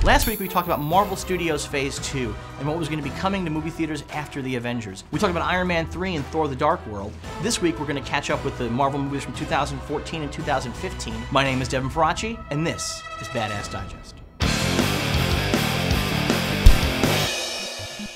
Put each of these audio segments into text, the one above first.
Last week we talked about Marvel Studios Phase 2 and what was going to be coming to movie theaters after the Avengers. We talked about Iron Man 3 and Thor: The Dark World. This week we're going to catch up with the Marvel movies from 2014 and 2015. My name is Devin Faraci, and this is Badass Digest.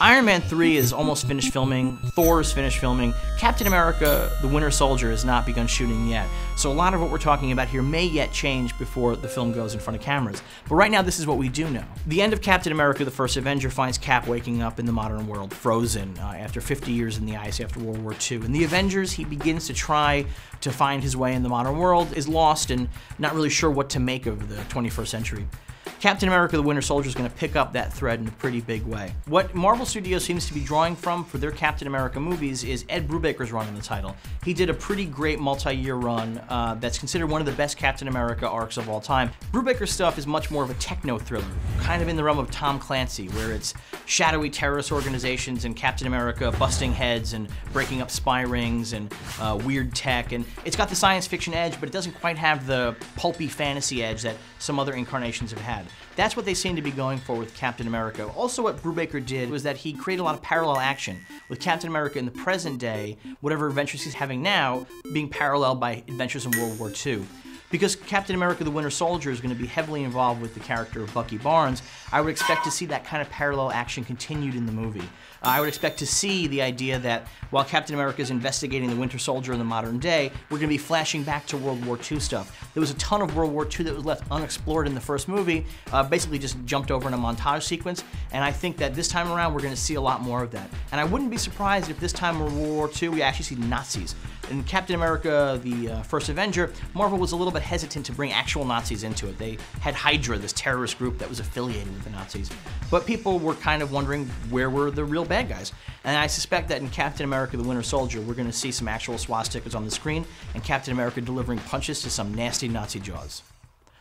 Iron Man 3 is almost finished filming, Thor is finished filming, Captain America: The Winter Soldier has not begun shooting yet, so a lot of what we're talking about here may yet change before the film goes in front of cameras. But right now, this is what we do know. The end of Captain America: The First Avenger finds Cap waking up in the modern world, frozen, after 50 years in the ice after World War II. In the Avengers, he begins to try to find his way in the modern world, is lost, and not really sure what to make of the 21st century. Captain America: The Winter Soldier is going to pick up that thread in a pretty big way. What Marvel Studios seems to be drawing from for their Captain America movies is Ed Brubaker's run in the title. He did a pretty great multi-year run that's considered one of the best Captain America arcs of all time. Brubaker's stuff is much more of a techno thriller, kind of in the realm of Tom Clancy, where it's shadowy terrorist organizations and Captain America busting heads and breaking up spy rings and weird tech. And it's got the science fiction edge, but it doesn't quite have the pulpy fantasy edge that some other incarnations have had. That's what they seem to be going for with Captain America. Also, what Brubaker did was that he created a lot of parallel action with Captain America in the present day, whatever adventures he's having now, being paralleled by adventures in World War II. Because Captain America: The Winter Soldier is going to be heavily involved with the character of Bucky Barnes, I would expect to see that kind of parallel action continued in the movie. I would expect to see the idea that while Captain America is investigating the Winter Soldier in the modern day, we're going to be flashing back to World War II stuff. There was a ton of World War II that was left unexplored in the first movie, basically just jumped over in a montage sequence, and I think that this time around we're going to see a lot more of that. And I wouldn't be surprised if this time in World War II we actually see Nazis. In Captain America: The First Avenger, Marvel was a little bit hesitant to bring actual Nazis into it. They had Hydra, this terrorist group that was affiliated with the Nazis. But people were kind of wondering where were the real bad guys. And I suspect that in Captain America: The Winter Soldier, we're going to see some actual swastikas on the screen and Captain America delivering punches to some nasty Nazi jaws.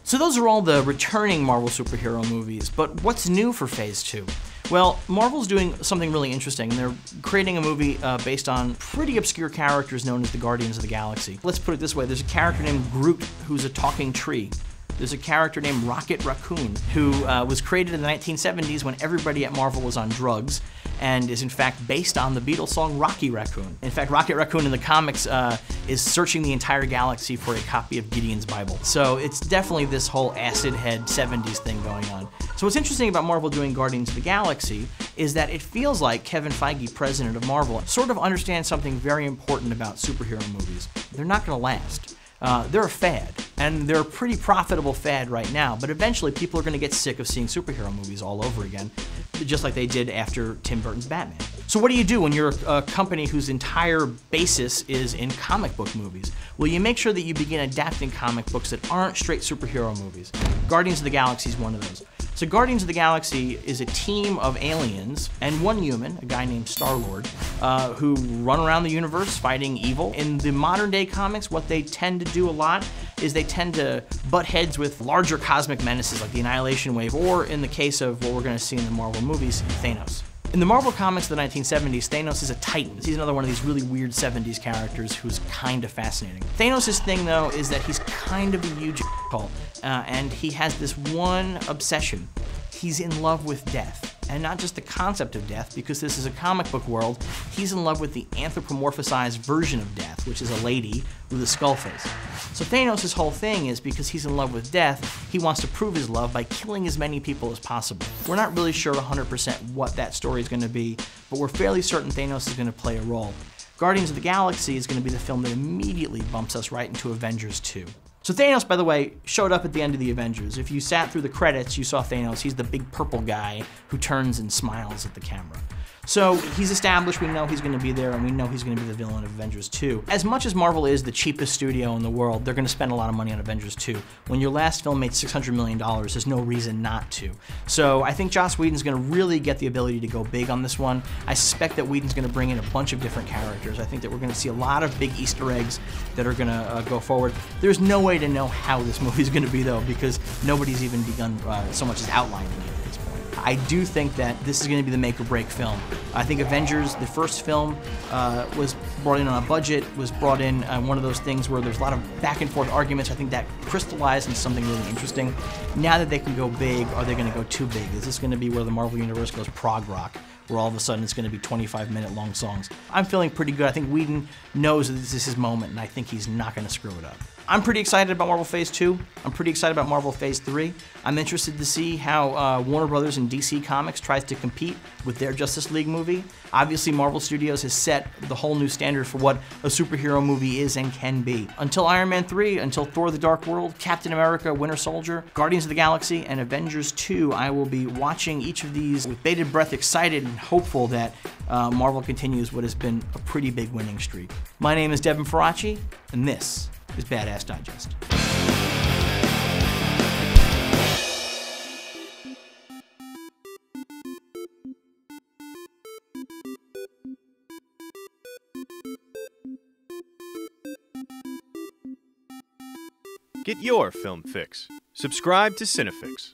So those are all the returning Marvel superhero movies, but what's new for Phase 2? Well, Marvel's doing something really interesting. They're creating a movie based on pretty obscure characters known as the Guardians of the Galaxy. Let's put it this way, there's a character named Groot who's a talking tree. There's a character named Rocket Raccoon who was created in the 1970s when everybody at Marvel was on drugs, and is in fact based on the Beatles song Rocky Raccoon. In fact, Rocket Raccoon in the comics is searching the entire galaxy for a copy of Gideon's Bible. So it's definitely this whole acid head 70s thing going on. So what's interesting about Marvel doing Guardians of the Galaxy is that it feels like Kevin Feige, president of Marvel, sort of understands something very important about superhero movies. They're not going to last. They're a fad, and they're a pretty profitable fad right now, but eventually people are going to get sick of seeing superhero movies all over again, just like they did after Tim Burton's Batman. So what do you do when you're a company whose entire basis is in comic book movies? Well, you make sure that you begin adapting comic books that aren't straight superhero movies. Guardians of the Galaxy is one of those. So Guardians of the Galaxy is a team of aliens and one human, a guy named Star-Lord, who run around the universe fighting evil. In the modern day comics, what they tend to do a lot is they tend to butt heads with larger cosmic menaces like the Annihilation Wave, or in the case of what we're going to see in the Marvel movies, Thanos. In the Marvel comics of the 1970s, Thanos is a titan. He's another one of these really weird 70s characters who's kind of fascinating. Thanos' thing, though, is that he's kind of a huge asshole, and he has this one obsession. He's in love with death. And not just the concept of death, because this is a comic book world, he's in love with the anthropomorphized version of death, which is a lady with a skull face. So Thanos' whole thing is, because he's in love with death, he wants to prove his love by killing as many people as possible. We're not really sure 100% what that story is going to be, but we're fairly certain Thanos is going to play a role. Guardians of the Galaxy is going to be the film that immediately bumps us right into Avengers 2. So Thanos, by the way, showed up at the end of the Avengers. If you sat through the credits, you saw Thanos. He's the big purple guy who turns and smiles at the camera. So he's established, we know he's going to be there, and we know he's going to be the villain of Avengers 2. As much as Marvel is the cheapest studio in the world, they're going to spend a lot of money on Avengers 2. When your last film made $600 million, there's no reason not to. So I think Joss Whedon's going to really get the ability to go big on this one. I suspect that Whedon's going to bring in a bunch of different characters. I think that we're going to see a lot of big Easter eggs that are going to go forward. There's no way to know how this movie is going to be, though, because nobody's even begun so much as outlining it at this point. I do think that this is going to be the make or break film. I think Avengers, the first film, was brought in on a budget, was brought in one of those things where there's a lot of back and forth arguments. I think that crystallized into something really interesting. Now that they can go big, are they going to go too big? Is this going to be where the Marvel Universe goes prog rock, where all of a sudden it's going to be 25-minute long songs? I'm feeling pretty good. I think Whedon knows that this is his moment, and I think he's not going to screw it up. I'm pretty excited about Marvel Phase 2. I'm pretty excited about Marvel Phase 3. I'm interested to see how Warner Brothers and DC Comics tries to compete with their Justice League movie. Obviously, Marvel Studios has set the whole new standard for what a superhero movie is and can be. Until Iron Man 3, until Thor the Dark World, Captain America, Winter Soldier, Guardians of the Galaxy, and Avengers 2, I will be watching each of these with bated breath, excited and hopeful that Marvel continues what has been a pretty big winning streak. My name is Devin Faraci, and this is Badass Digest. Get your film fix. Subscribe to CineFix.